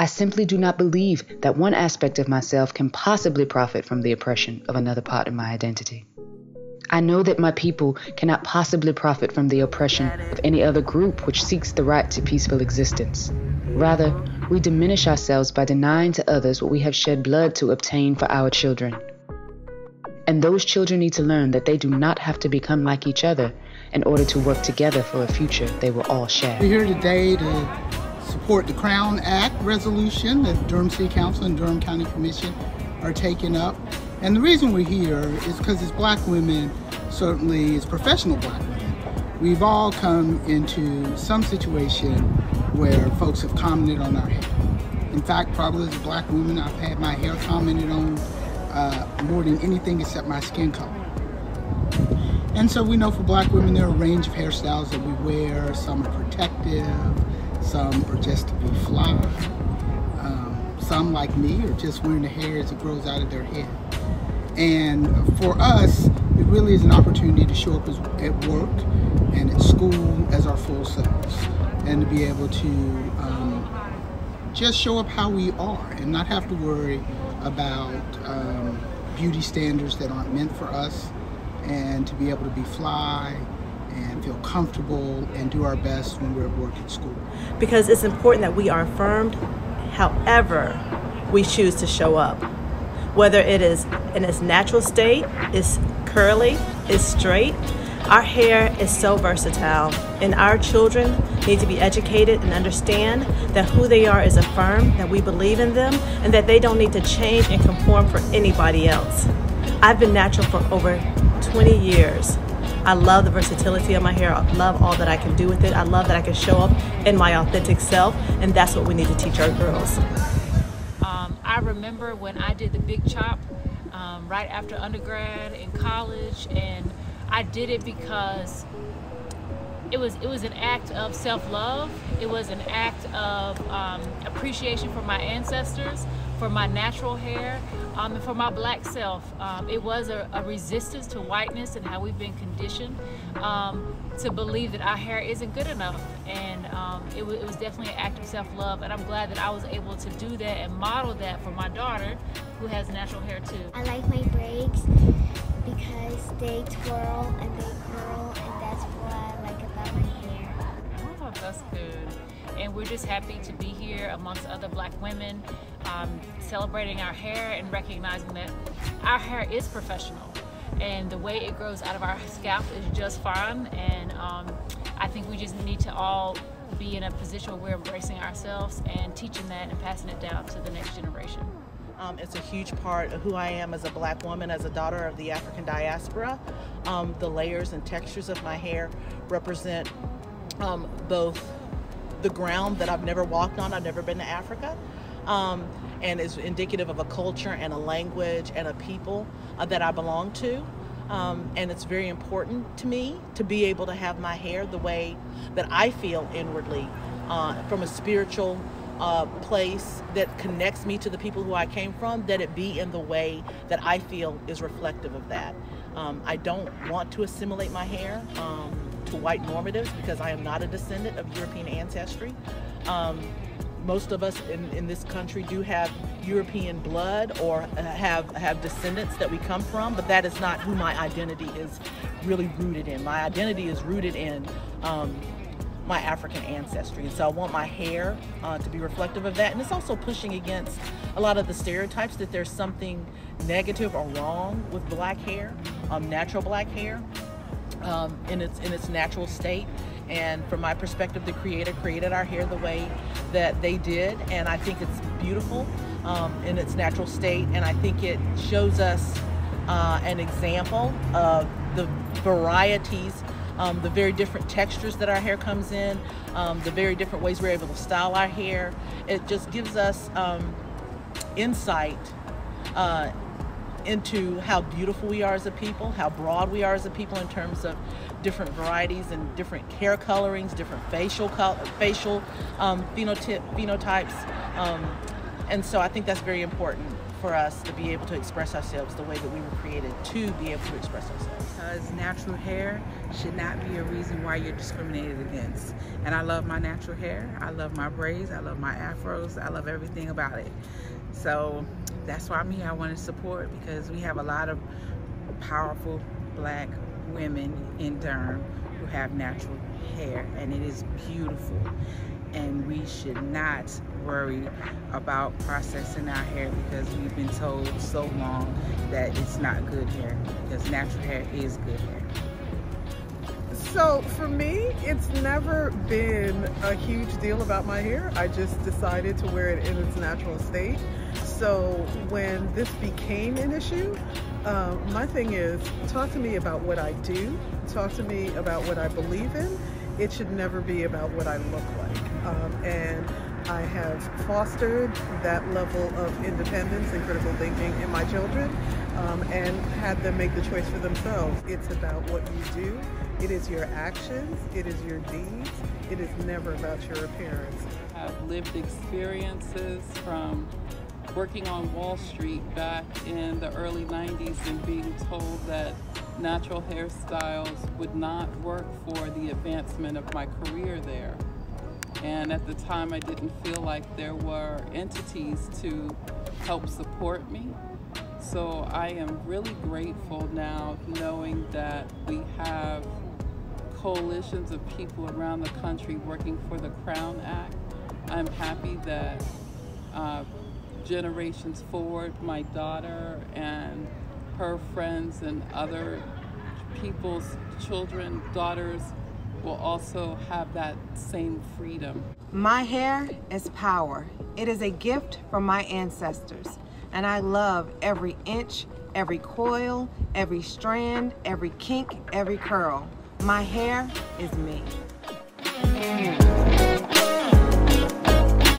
I simply do not believe that one aspect of myself can possibly profit from the oppression of another part of my identity. I know that my people cannot possibly profit from the oppression of any other group which seeks the right to peaceful existence. Rather, we diminish ourselves by denying to others what we have shed blood to obtain for our children. And those children need to learn that they do not have to become like each other in order to work together for a future they will all share. We're here today to support the Crown Act resolution that Durham City Council and Durham County Commission are taking up. And the reason we're here is because as Black women, certainly as professional Black women, we've all come into some situation where folks have commented on our hair. In fact, probably as a Black woman, I've had my hair commented on more than anything except my skin color. And so we know for Black women there are a range of hairstyles that we wear. Some are protective, some are just to be fly. Some, like me, are just wearing the hair as it grows out of their head. And for us, it really is an opportunity to show up at work and at school as our full selves, and to be able to just show up how we are and not have to worry about beauty standards that aren't meant for us, and to be able to be fly and feel comfortable and do our best when we're at work at school. Because it's important that we are affirmed however we choose to show up. Whether it is in its natural state, it's curly, it's straight. Our hair is so versatile, and our children need to be educated and understand that who they are is affirmed, that we believe in them, and that they don't need to change and conform for anybody else. I've been natural for over 20 years. I love the versatility of my hair. I love all that I can do with it. I love that I can show up in my authentic self, and that's what we need to teach our girls. I remember when I did the big chop right after undergrad in college, and I did it because it was an act of self-love. It was an act of appreciation for my ancestors, for my natural hair, and for my Black self. It was a resistance to whiteness and how we've been conditioned to believe that our hair isn't good enough. And it was definitely an act of self-love, and I'm glad that I was able to do that and model that for my daughter, who has natural hair too. I like my braids because they twirl and they curl, and that's what I like about my hair. Oh, that's good. And we're just happy to be here amongst other Black women, celebrating our hair and recognizing that our hair is professional, and the way it grows out of our scalp is just fine. And I think we just need to all be in a position where we're embracing ourselves and teaching that and passing it down to the next generation. It's a huge part of who I am as a Black woman, as a daughter of the African diaspora. The layers and textures of my hair represent both the ground that I've never walked on. I've never been to Africa, and is indicative of a culture and a language and a people that I belong to. And it's very important to me to be able to have my hair the way that I feel inwardly, from a spiritual place that connects me to the people who I came from, that it be in the way that I feel is reflective of that. I don't want to assimilate my hair to white normatives, because I am not a descendant of European ancestry. Most of us in this country do have European blood or have descendants that we come from, but that is not who my identity is really rooted in. My identity is rooted in my African ancestry, and so I want my hair to be reflective of that. And it's also pushing against a lot of the stereotypes that there's something negative or wrong with Black hair, natural Black hair, in its natural state. And from my perspective, the Creator created our hair the way that they did, and I think it's beautiful in its natural state. And I think it shows us an example of the varieties, the very different textures that our hair comes in, the very different ways we're able to style our hair. It just gives us insight into how beautiful we are as a people, how broad we are as a people in terms of different varieties and different hair colorings, different facial phenotypes. And so I think that's very important for us to be able to express ourselves the way that we were created to be able to express ourselves. Because natural hair should not be a reason why you're discriminated against. And I love my natural hair. I love my braids. I love my afros. I love everything about it. So that's why I'm here. I want to support, because we have a lot of powerful black women in Durham who have natural hair, and it is beautiful. And we should not worry about processing our hair because we've been told so long that it's not good hair, because natural hair is good hair. So for me, it's never been a huge deal about my hair. I just decided to wear it in its natural state. So when this became an issue, my thing is, talk to me about what I do, talk to me about what I believe in. It should never be about what I look like. And I have fostered that level of independence and critical thinking in my children, and had them make the choice for themselves. It's about what you do. It is your actions. It is your deeds. It is never about your appearance. I've lived experiences from working on Wall Street back in the early 90s and being told that natural hairstyles would not work for the advancement of my career there. And at the time, I didn't feel like there were entities to help support me. So I am really grateful now knowing that we have coalitions of people around the country working for the Crown Act. I'm happy that generations forward, my daughter and her friends and other people's children, daughters, will also have that same freedom. My hair is power. It is a gift from my ancestors, and I love every inch, every coil, every strand, every kink, every curl. My hair is me.